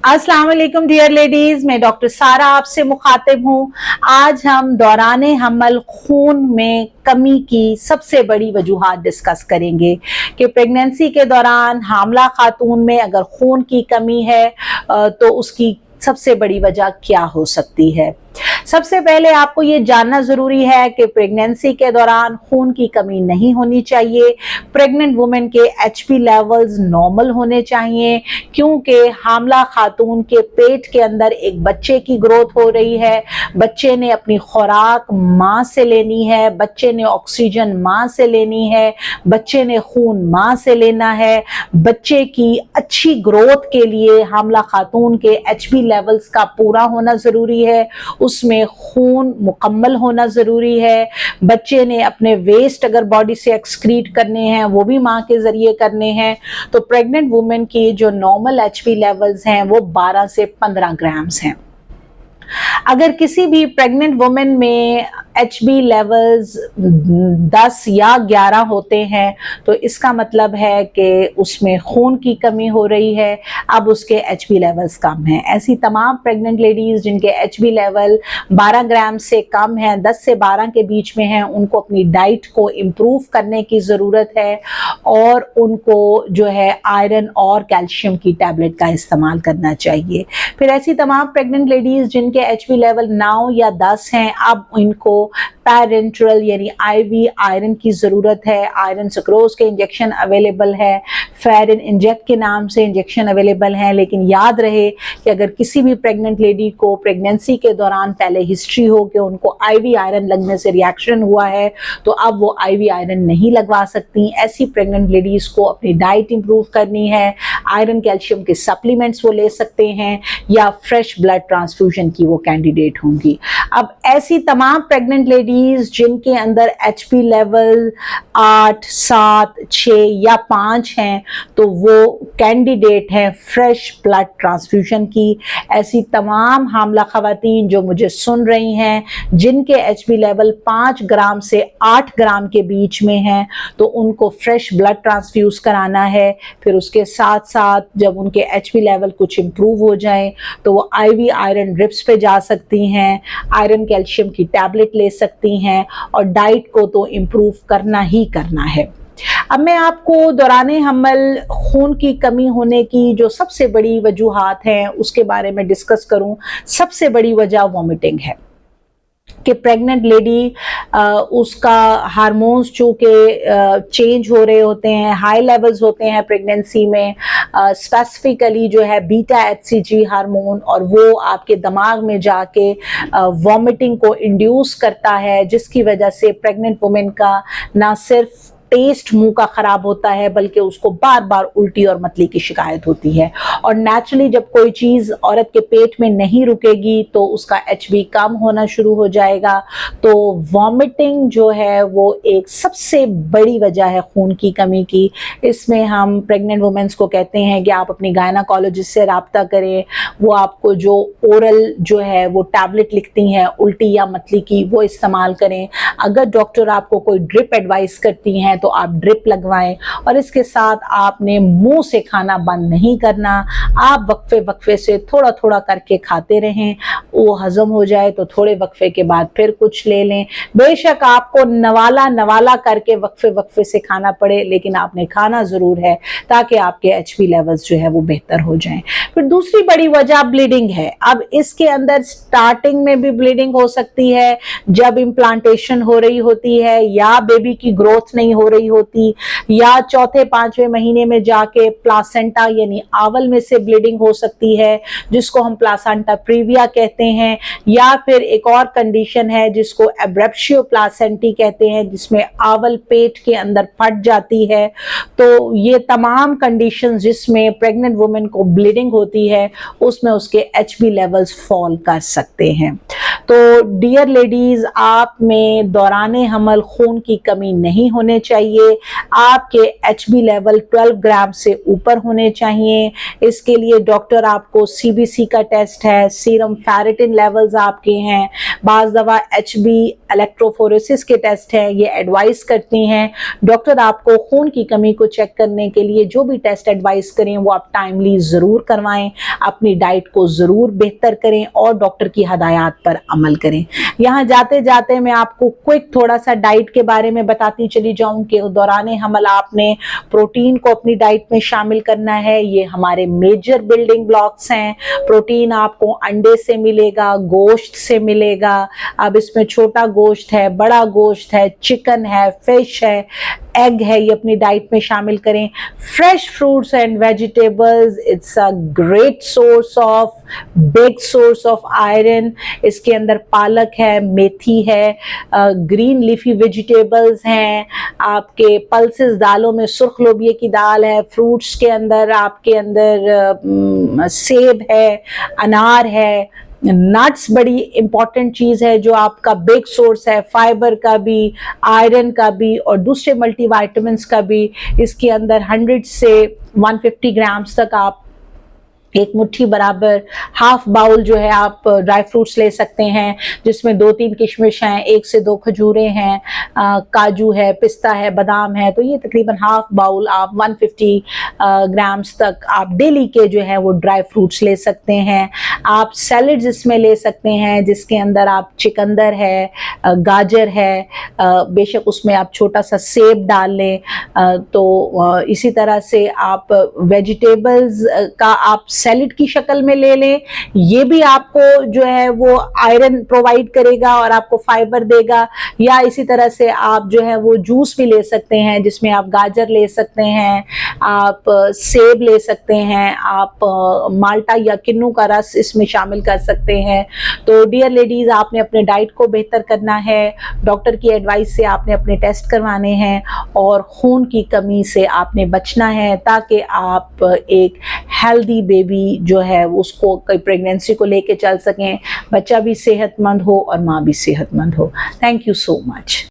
अस्सलाम वालेकुम dear ladies, मैं डॉक्टर सारा आपसे मुखातिब हूँ। आज हम दौराने हमल खून में कमी की सबसे बड़ी वजूहात डिस्कस करेंगे कि प्रेगनेंसी के दौरान हामला खातून में अगर खून की कमी है तो उसकी सबसे बड़ी वजह क्या हो सकती है। सबसे पहले आपको ये जानना जरूरी है कि प्रेगनेंसी के दौरान खून की कमी नहीं होनी चाहिए। प्रेग्नेंट वुमेन के एचपी लेवल्स नॉर्मल होने चाहिए, क्योंकि हामला खातून के पेट के अंदर एक बच्चे की ग्रोथ हो रही है। बच्चे ने अपनी खुराक माँ से लेनी है, बच्चे ने ऑक्सीजन माँ से लेनी है, बच्चे ने खून माँ से लेना है। बच्चे की अच्छी ग्रोथ के लिए हामला खातून के एचपी लेवल्स का पूरा होना जरूरी है, उसमें खून मुकम्मल होना जरूरी है। बच्चे ने अपने वेस्ट अगर बॉडी से एक्सक्रीट करने हैं वो भी माँ के जरिए करने हैं। तो प्रेग्नेंट वुमेन की जो नॉर्मल एचपी लेवल्स हैं वो 12 से 15 ग्राम्स हैं। अगर किसी भी प्रेग्नेंट वुमेन में एचबी लेवल्स 10 या 11 होते हैं तो इसका मतलब है कि उसमें खून की कमी हो रही है, अब उसके एचबी लेवल्स कम हैं। ऐसी तमाम प्रेग्नेंट लेडीज जिनके एचबी लेवल 12 ग्राम से कम है, 10 से 12 के बीच में हैं, उनको अपनी डाइट को इम्प्रूव करने की ज़रूरत है और उनको जो है आयरन और कैल्शियम की टैबलेट का इस्तेमाल करना चाहिए। फिर ऐसी तमाम प्रेग्नेंट लेडीज जिनके एचबी लेवल 9 या 10 हैं, अब इनको पैरेंटरल यानी आईवी आयरन की ज़रूरत है। आयरन सुक्रोज के इंजेक्शन अवेलेबल है, फेरिन इंजेक्ट के नाम से इंजेक्शन अवेलेबल है। लेकिन याद रहे कि अगर किसी भी प्रेग्नेंट लेडी को प्रेगनेंसी के दौरान पहले हिस्ट्री हो कि उनको आईवी आयरन लगने से रिएक्शन हुआ है तो अब वो आईवी आयरन नहीं लगवा सकती। ऐसी प्रेग्नेंट लेडीज़ को अपनी डाइट इंप्रूव करनी है, आयरन कैल्शियम के सप्लीमेंट्स वो ले सकते हैं या फ्रेश ब्लड ट्रांसफ्यूजन की वो कैंडिडेट होंगी। अब ऐसी तमाम प्रेग्नेंट लेडीज जिनके अंदर एचपी लेवल 8, 7, 6 या 5 हैं तो वो कैंडिडेट हैं फ्रेश ब्लड ट्रांसफ्यूजन की। ऐसी तमाम हामला खवातीन जो मुझे सुन रही हैं जिनके एचपी लेवल 5 ग्राम से 8 ग्राम के बीच में हैं तो उनको फ्रेश ब्लड ट्रांसफ्यूज कराना है। फिर उसके साथ साथ जब उनके एचपी लेवल कुछ इम्प्रूव हो जाए तो वो आईवी आयरन ड्रिप्स पे जा सकती हैं, आयरन कैल्शियम की टैबलेट ले सकती हैं और डाइट को तो इम्प्रूव करना ही करना है। अब मैं आपको दौराने हमल खून की कमी होने की जो सबसे बड़ी वजूहात हैं उसके बारे में डिस्कस करूं। सबसे बड़ी वजह वॉमिटिंग है कि प्रेग्नेंट लेडी उसका हार्मोन्स चूँकि चेंज हो रहे होते हैं, हाई लेवल्स होते हैं प्रेगनेंसी में, स्पेसिफिकली जो है बीटा एचसीजी हार्मोन, और वो आपके दिमाग में जाके वॉमिटिंग को इंड्यूस करता है, जिसकी वजह से प्रेग्नेंट वुमेन का ना सिर्फ टेस्ट मुंह का खराब होता है बल्कि उसको बार बार उल्टी और मतली की शिकायत होती है। और नेचुरली जब कोई चीज़ औरत के पेट में नहीं रुकेगी तो उसका एचबी कम होना शुरू हो जाएगा। तो वॉमिटिंग जो है वो एक सबसे बड़ी वजह है खून की कमी की। इसमें हम प्रेग्नेंट वुमेन्स को कहते हैं कि आप अपनी गायनाकोलॉजिस्ट से रब्ता करें, वो आपको जो ओरल जो है वो टैबलेट लिखती हैं उल्टी या मतली की वो इस्तेमाल करें। अगर डॉक्टर आपको कोई ड्रिप एडवाइस करती हैं तो आप ड्रिप लगवाएं। और इसके साथ आपने मुंह से खाना बंद नहीं करना, आप वक्फे वक्फे से थोड़ा थोड़ा करके खाते रहें, वो हजम हो जाए तो थोड़े वक्फे के बाद फिर कुछ ले लें। बेशक आपको नवाला नवाला करके वक्फे वक्फे से खाना पड़े लेकिन आपने खाना जरूर है ताकि आपके एचपी लेवल्स जो है वो बेहतर हो जाएं। फिर दूसरी बड़ी वजह ब्लीडिंग है। अब इसके अंदर स्टार्टिंग में भी ब्लीडिंग हो सकती है जब इम्प्लांटेशन हो रही होती है या बेबी की ग्रोथ नहीं हो रही होती, या चौथे 5वें महीने में जाके प्लासेंटा यानी आवल में से ब्लीडिंग हो सकती है जिसको हम प्लासेंटा प्रीविया कहते हैं, या फिर एक और कंडीशन है जिसको एब्रेप्शियो प्लासेंटी कहते हैं जिसमें आवल पेट के अंदर फट जाती है। तो ये तमाम कंडीशंस जिसमें प्रेग्नेंट वुमेन को ब्लीडिंग होती है उसमें उसके एचबी लेवल्स फॉल कर सकते हैं। तो डियर लेडीज, आप में दौराने हमल खून की कमी नहीं होने चाहिए। चाहिए, आपके HB लेवल 12 ग्राम से ऊपर होने चाहिए। इसके लिए डॉक्टर आपको CBC का टेस्ट है, सीरम फेरेटिन लेवल्स आपके हैं, बाज़ दवा HB इलेक्ट्रोफोरेसिस के टेस्ट है, ये एडवाइस करती हैं। डॉक्टर आपको खून की कमी को चेक करने के लिए जो भी टेस्ट एडवाइस करें वो आप टाइमली ज़रूर करवाएं, अपनी डाइट को ज़रूर बेहतर करें और डॉक्टर की हदायत पर अमल करें। यहाँ जाते जाते मैं आपको क्विक थोड़ा सा डाइट के बारे में बताती चली जाऊं कि दौरान हमल आपने प्रोटीन को अपनी डाइट में शामिल करना है। ये हमारे मेजर बिल्डिंग ब्लॉक्स हैं। प्रोटीन आपको अंडे से मिलेगा, गोश्त से मिलेगा। अब इसमें छोटा गोश्त है, बड़ा गोश्त है, चिकन है, फिश है, एग है, ये अपनी डाइट में शामिल करें। Fresh fruits and vegetables, it's a great source of, big source of iron. इसके अंदर पालक है, मेथी है, ग्रीन लीफी वेजिटेबल्स हैं, आपके पल्सेस दालों में सुर्ख लोबिये की दाल है, फ्रूट्स के अंदर आपके अंदर सेब है, अनार है, नट्स बड़ी इंपॉर्टेंट चीज है जो आपका बिग सोर्स है फाइबर का भी, आयरन का भी और दूसरे मल्टीविटामिन्स का भी। इसके अंदर 100 से 150 ग्राम्स तक आप एक मुट्ठी बराबर, हाफ बाउल जो है आप ड्राई फ्रूट्स ले सकते हैं, जिसमें 2-3 किशमिश हैं, 1 से 2 खजूरें हैं, काजू है, पिस्ता है, बादाम है। तो ये तकरीबन हाफ बाउल आप 150 ग्राम्स तक आप डेली के जो है वो ड्राई फ्रूट्स ले सकते हैं। आप सैलड्स इसमें ले सकते हैं जिसके अंदर आप चिकंदर है, गाजर है, बेशक उसमें आप छोटा सा सेब डाल लें। तो इसी तरह से आप वेजिटेबल्स का आप सैलेड की शक्ल में ले लें, ये भी आपको जो है वो आयरन प्रोवाइड करेगा और आपको फाइबर देगा। या इसी तरह से आप जो है वो जूस भी ले सकते हैं जिसमें आप गाजर ले सकते हैं, आप सेब ले सकते हैं, आप माल्टा या किन्नू का रस इसमें शामिल कर सकते हैं। तो डियर लेडीज, आपने अपने डाइट को बेहतर करना है, डॉक्टर की एडवाइस से आपने अपने टेस्ट करवाने हैं और खून की कमी से आपने बचना है ताकि आप एक हेल्दी बेबी जो है उसको कोई प्रेगनेंसी को लेके चल सकें, बच्चा भी सेहतमंद हो और माँ भी सेहतमंद हो। Thank you so much.